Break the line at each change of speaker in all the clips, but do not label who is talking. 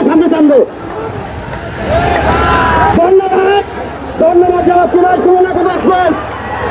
সামনে টানবো। ধন্যবাদ ধন্যবাদ জানাচ্ছি রাজসীমা এক্সপ্রেস,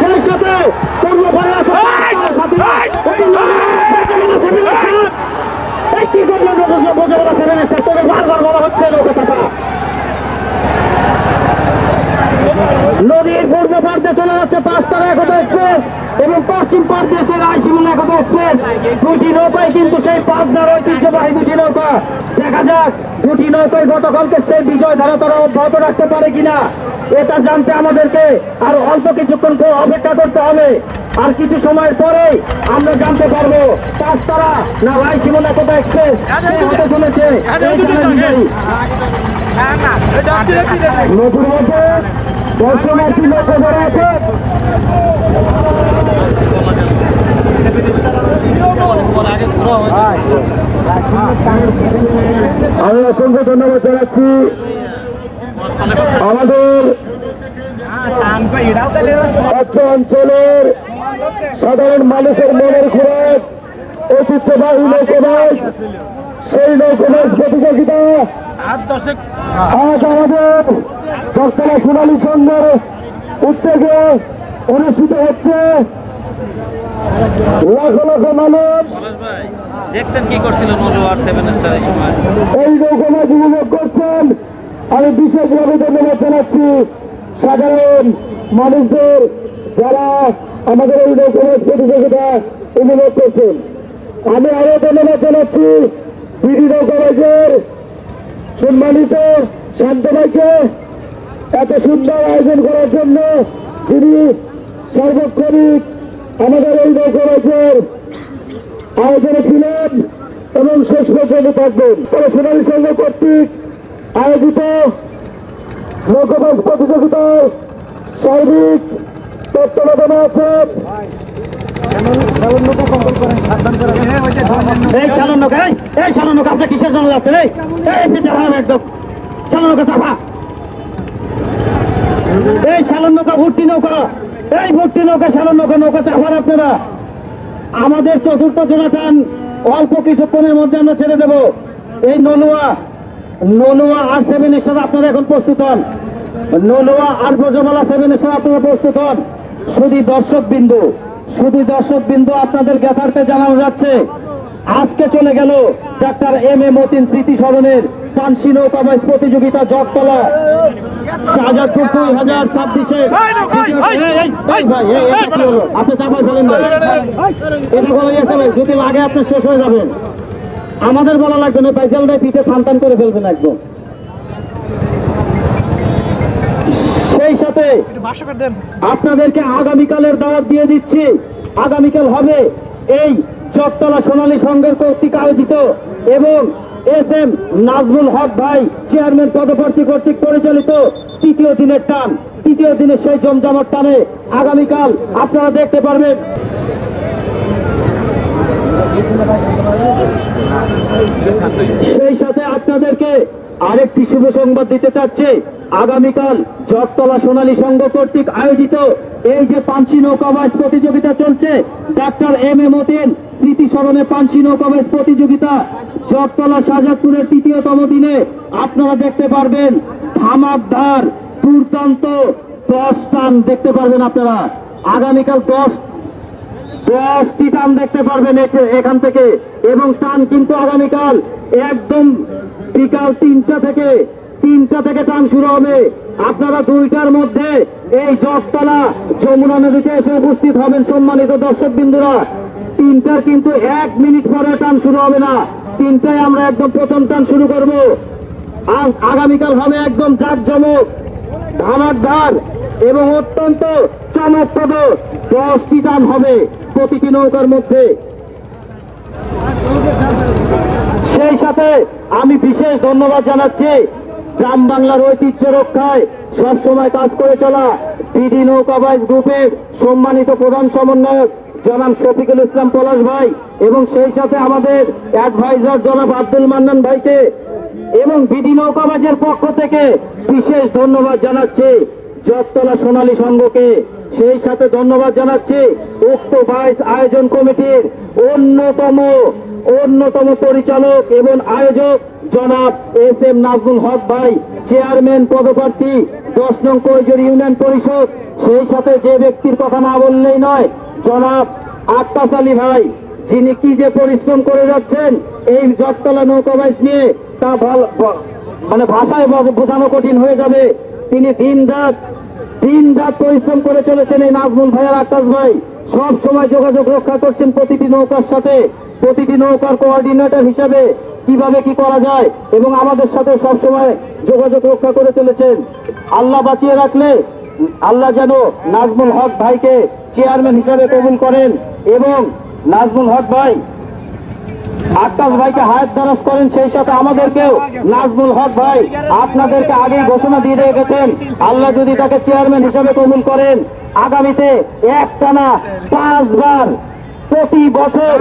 সেই সাথে পূর্ব একটি বোঝাবলা সেভেন স্টার তোকে বারবার বলা হচ্ছে নৌকা চাপা। নদীর পূর্ব প্রান্তে চলে যাচ্ছে পাঁচতারা একতা এক্সপ্রেস এবং পশ্চিম প্রান্তে এসে রাজসীমা একতা এক্সপ্রেস। দুটি নৌকায় কিন্তু সেই পাবনার ঐতিহ্যবাহী দুটি নৌকা। দেখা যাক দুটি নৌকায় গতকালকে সেই বিজয় ধারা তারা অব্যাহত রাখতে পারে কিনা, এটা জানতে আমাদেরকে আর অল্প কিছুক্ষণ অপেক্ষা করতে হবে। আর কিছু সময়ের পরেই আমরা জানতে পারবো পাঁচতারা না রাজসীমা একতা এক্সপ্রেস হতে চলেছে। নতুন মধ্যে দর্শনার্থী লক্ষ্য করা আছে। আমি অসংখ্য ধন্যবাদ জানাচ্ছি আমাদের অত্র অঞ্চলের সাধারণ মানুষের মনের খোরাক ঐতিহ্যবাহী নৌকোবাজ, সেই নৌকোবাজ প্রতিযোগিতা আজ আমাদের বর্তমান সোনালী সংঘের উদ্যোগে অনুষ্ঠিত হচ্ছে। লাখ লাখ মানুষ
দেখছেন কি করছিল নলুয়ার সেভেন স্টার এই সময়
এই নৌকোবাজ উপভোগ করছেন। আমি বিশেষভাবে ধন্যবাদ জানাচ্ছি সাধারণ মানুষদের যারা আমাদের এই নৌকোবাজ প্রতিযোগিতা উপভোগ করছেন। আমি আরো ধন্যবাদ জানাচ্ছি বিডি নৌকোবাজের সম্মানিত শান্ত ভাইকে এত সুন্দর আয়োজন করার জন্য, যিনি সার্বক্ষণিক আমাদের এই নৌকোবাজের আয়োজনে ছিলেন এবং শেষ পর্যন্ত থাকবেন। তবে সোনালী সংঘ কর্তৃক আয়োজিত নৌকোবাজ প্রতিযোগিতার সার্বিক তত্ত্বাবধানে আছেন আপনার কিসের জন্য যাচ্ছে একদম সালান্নকা চাপা। এই সালান্নকা ভর্তি নৌকা, এই ভর্তি নৌকা সালান্নকা নৌকা চাপার আপনারা আমাদের চতুর্থ জোনাটান অল্প কিছুক্ষণের মধ্যে আমরা ছেড়ে দেব। এই নলুয়া আর সেভেন স্টার আপনারা এখন প্রস্তুত হন। নলুয়া আর ব্রজমালা সেভেন স্টার আপনারা প্রস্তুত হন। শুধু দর্শক বিন্দু আপনাদের জ্ঞাতার্থে জানানো যাচ্ছে আজকে চলে গেল ডাক্তার এম এ মতিন স্মৃতি স্মরণের পানসি নৌকাবাজ প্রতিযোগিতা জগতলা শাহজাদপুর 2026-এর। আপনি চাপাই ফেলেন ভাই, এটা বলা গেছে ভাই, যদি লাগে আপনি শেষ হয়ে যাবেন। আমাদের বলা লাগবে না, পাইজালটাই পিঠে ফান করে ফেলবেন একদম। সেই সাথে আপনাদেরকে আগামীকালের দাওয়াত দিয়ে দিচ্ছি। আগামীকাল হবে এই জগতলা সোনালী সংঘের কর্তৃক আয়োজিত এবং এস এম নাজমুল হক ভাই চেয়ারম্যান পদপ্রার্থী কর্তৃক পরিচালিত তৃতীয় দিনের টান, তৃতীয় দিনের সেই জমজমাট টানে আগামীকাল আপনারা দেখতে পারবেন। সেই সাথে আপনাদেরকে আরেকটি শুভ সংবাদ দিতে চাচ্ছি। আগামীকাল জগতলা সোনালী সংঘ কর্তৃক আয়োজিত এই যে পানসি নৌকাবাজ প্রতিযোগিতা চলছে, ডাক্তার এম এ মতিন স্মৃতি স্মরণে পানসি নৌকাবাজ প্রতিযোগিতা জগতলা শাহজাদপুরের তৃতীয়তম দিনে আপনারা দেখতে পারবেন ধামাকদার দুর্দান্ত 10 টান দেখতে পারবেন। আপনারা আগামীকাল 10টি টান দেখতে পারবেন এখান থেকে, এবং টান কিন্তু আগামীকাল একদম বিকাল 3টা থেকে টান শুরু হবে। আপনারা 2টার মধ্যে এই জগতলা যমুনা নদীতে এসে উপস্থিত হবেন সম্মানিত দর্শক বিন্দুরা। 3টার কিন্তু 1 মিনিট পরে টান শুরু হবে না, 3টায় আমরা একদম প্রথম টান শুরু করব। আগামীকাল হবে একদম জাঁকজমক ধামাকদার এবং অত্যন্ত চমকপ্রদ 10টি টান হবে প্রতিটি নৌকার মধ্যে। সেই সাথে আমি বিশেষ ধন্যবাদ জানাচ্ছি গ্রাম বাংলার ঐতিহ্য রক্ষায় সবসময় কাজ করে চলা বিডি নৌকাবাজ গ্রুপের সম্মানিত প্রধান সমন্বয়ক জনাব শফিকুল ইসলাম পলাশ ভাই এবং সেই সাথে আমাদের অ্যাডভাইজার জনাব আব্দুল মান্নান ভাইকে এবং বিডি নৌকাবাজের পক্ষ থেকে বিশেষ ধন্যবাদ জানাচ্ছি জগতলা সোনালী সংঘকে। সেই সাথে ধন্যবাদ জানাচ্ছি উক্ত 22 আয়োজন কমিটির অন্যতম অন্যতম পরিচালক এবং আয়োজক জনাব এস.এম. নাজমুল হক ভাই, চেয়ারম্যান পদপ্রার্থী 10 নং কৈজর ইউনিয়ন পরিষদ। সেই সাথে যে ব্যক্তির কথা না বললেই নয়, জনাব আক্কাস আলী ভাই, যিনি কি যে পরিশ্রম করে যাচ্ছেন এই জগতলা নৌকা বাইচ নিয়ে, তা মানে ভাষায় বোঝানো কঠিন হয়ে যাবে। তিনি দিন রাত পরিশ্রম করে চলেছেন এই নাজমুল ভাই আর আক্কাস ভাই। সব সময় যোগাযোগ রক্ষা করছেন প্রতিটি নৌকার সাথে, প্রতিটি নৌকার কোঅর্ডিনেটর হিসাবে কিভাবে কি করা যায়, এবং আমাদের সাথে সব সময় যোগাযোগ রক্ষা করে চলেছেন। আল্লাহ বাঁচিয়ে রাখলে আল্লাহ যেন নাজমুল হক ভাইকে চেয়ারম্যান হিসাবে কবুল করেন এবং নাজমুল হক ভাই আক্কাস ভাইকে হায়াত দারাজ করেন। সেই সাথে আমাদেরকেও নাজমুল হক ভাই আপনাদেরকে আগেই ঘোষণা দিয়ে রেখেছেন, আল্লাহ যদি তাকে চেয়ারম্যান হিসাবে কবুল করেন, আগামীতে একটানা 5 বার প্রতি বছর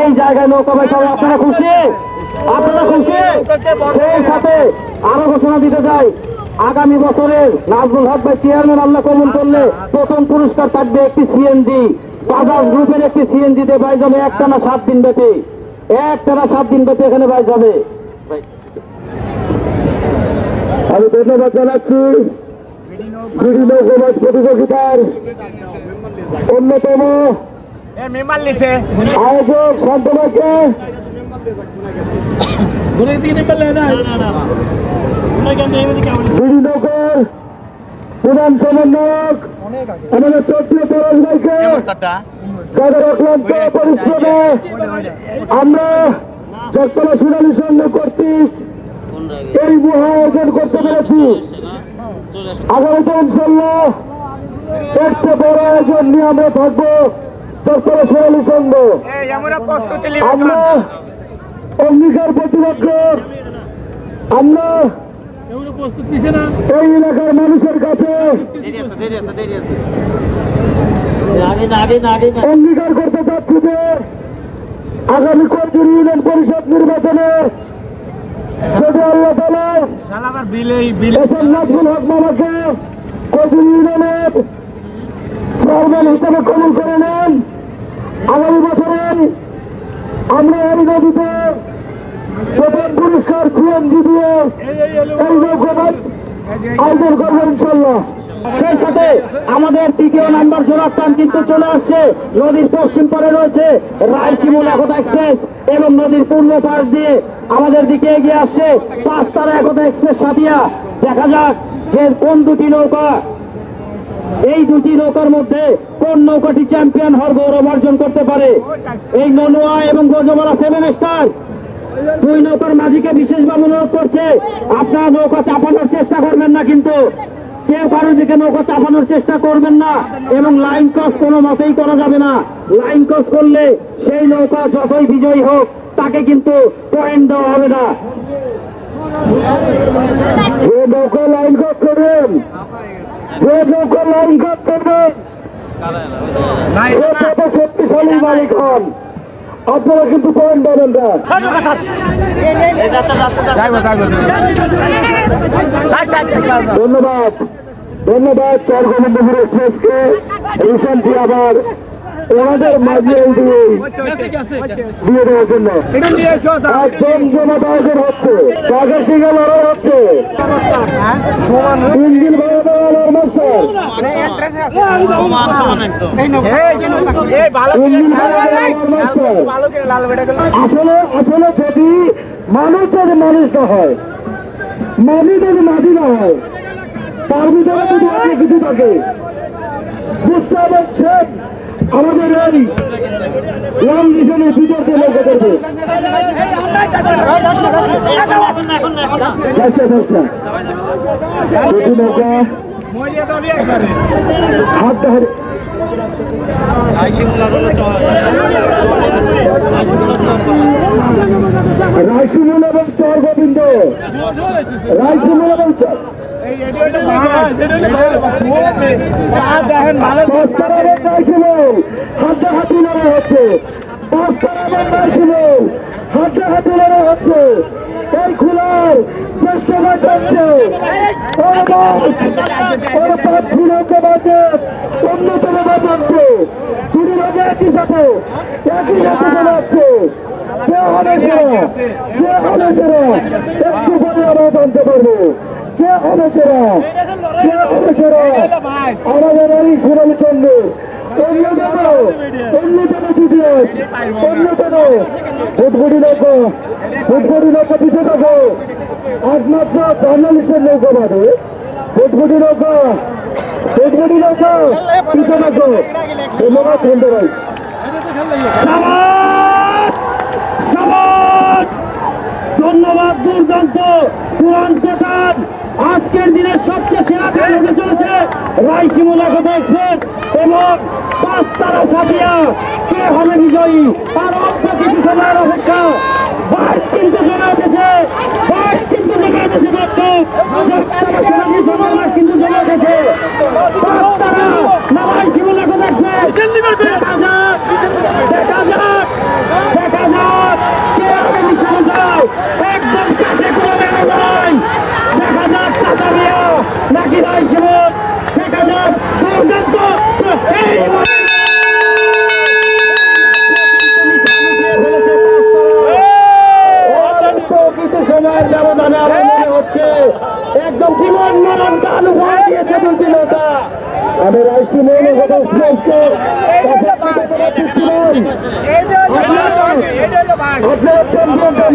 এই জায়গায় নৌকা বাইচ হবে। আপনারা খুশি? আপনারা খুশি? সেই সাথে আরো ঘোষণা দিতে চাই, আগামী বছরের নাজমুল হক ভাই চেয়ারম্যান আল্লাহ কবুল করলে প্রথম পুরস্কার থাকবে একটি সিএনজি, বাজাজ গ্রুপের একটি সিএনজি তে বাইচ হবে একটানা 7 দিন ব্যাপী। একটানা 7 দিন ব্যাপী এখানে বাইচ হবে। আমি ধন্যবাদ জানাচ্ছি বিডি নৌকা বাইচ প্রতিযোগিতার অন্যতম আয়োজক শান্ত ভাইকে, বিডি নৌকার প্রধান সমন্বয়ক আমাদের চট্টগ্রাম পলাশ ভাইকে, যাদের অক্লান্ত পরিশ্রমে আমরা জগতলা সোনালী সংঘ কর্তৃক এই মহা আয়োজন করতে পেরেছি। আগামীতে ইনশাল্লাহ এর চেয়ে বড় আয়োজন নিয়ে আমরা থাকবো জগতলা সোনালী সংঘ। আমরা অঙ্গীকার প্রতিবদ্ধ, আমরা এই এলাকার মানুষের কাছে অঙ্গীকার করতে চাচ্ছি যে আগামী কৈজর ইউনিয়ন পরিষদ নির্বাচনে যদি আল্লাহ তাআলা এস.এম. নাজমুল হক মামাকে কৈজর ইউনিয়নের চেয়ারম্যান হিসেবে কবুল করে নেন, আগামী বছরে আমরা এই নদীতে প্রথম পুরস্কার সিএনজি দিয়ে এই নৌকা বাইচ আয়োজন করবো ইনশাল্লাহ। সেই সাথে আমাদের 3য় নাম্বার জোড়ার টান কিন্তু চলে আসছে। নদীর পশ্চিম পারে রয়েছে রায়শিমুল একতা এক্সপ্রেস এবং নদীর পূর্ব পার দিয়ে আমাদের দিকে এগিয়ে আসছে 5 তারা একতা এক্সপ্রেস সাদিয়া। দেখা যাক যে কোন দুটি নৌকা, এই দুটি নৌকার মধ্যে কোন নৌকাটি চ্যাম্পিয়ন হওয়ার গৌরব অর্জন করতে পারে। এই ননুয়া এবং গজমালা 7 স্টার 2 নৌকার মাঝিকে বিশেষভাবে অনুরোধ করছে, আপনারা নৌকা চাপানোর চেষ্টা করবেন না, কিন্তু কেউ কারোর দিকে নৌকা চাপানোর চেষ্টা করবেন না এবং লাইন ক্রস কোনো মতেই করা যাবে না। লাইন ক্রস করলে সেই নৌকা যতই বিজয়ী হোক তাকে কিন্তু পয়েন্ট দেওয়া হবে না। যে নৌকা লাইন ক্রস করবেন, যে নৌকা লাইন ক্রস করবেন সে তত শক্তিশালী মালিক হন, আপনারা কিন্তু পয়েন্ট পাবেন না। ধন্যবাদ, ধন্যবাদ চর গোবিন্দপুর এক্সপ্রেসকে রিসেন্টলি আবার ওনাদের মাঝে দিয়ে দেওয়ার জন্য একজন জনতা আয়োজন হচ্ছে, কাজের সিঙ্গে লড়াই হচ্ছে, ইঞ্জিন ভাড়া মাস্টার আসলে আসলে যদি মানুষ না হয়, মানুষ যদি মাঝি না হয়, তার ভিতরে যদি অনেক কিছু থাকে। বুঝতে পারছেন আমাদের এই লং ডিশনের বিতর্কে নৌকা করবে নৌকা হাত ধরে রায়শিমুল এবং চর গোবিন্দ, রায়শিমুল এবং হাড্ডাহাড্ডি লড়াই হচ্ছে, হাড্ডাহাড্ডি লড়াই হচ্ছে, এই খোলার চেষ্টা হচ্ছে অন্যতম বাজাচ্ছে দুটি ভাগে একই সাথে চলে যাচ্ছে। কে হবে সেরা? কে হবে সেরা? একটু পরে আমরা জানতে পারবো কে হবে সেরা। কে হবে সেরা? আমাদের এই সোনালী চন্দ্র অন্যতম চুটিয়াস, অন্যতম ফুটবুটি নৌকা পিছিয়ে থাকো একমাত্র জার্নালিস্টের নৌকা বাদে ফুটবুটি নৌকা পিছিয়ে থাকো। ধন্যবাদ ধন্যবাদ। সাবাস সাবাস ধন্যবাদ। দুর্দান্ত চূড়ান্ত টান, আজকের দিনের সবচেয়ে সেরা টান হতে চলেছে রায়সীমুলা এক্সপ্রেস এবং 5 তারা সাদিয়া। কে হবে বিজয়ী? আর অল্প কিছু সময়ের অপেক্ষা। 22 কিন্তু জমে উঠেছে, 22 কিন্তু জমে উঠেছে দর্শক। 7 তারা সোনালী সম্রাট কিন্তু জমে উঠেছে। 5 তারা না রায়সীমুলা এক্সপ্রেস। দেখা যাক কে আগে নিশান যায়। একদম কাছে কোনো লড়াই। দেখা যাক চাচা মিয়া নাকি রায়সীমুল। দেখা যাক দুর্দান্ত এই অল্প কিছু সময়ের ব্যবধানে আমার মনে হচ্ছে একদম জীবন মরণ কাল উপহার দিয়েছে দুটি নৌকা। আমি রায়সীমুল আপনার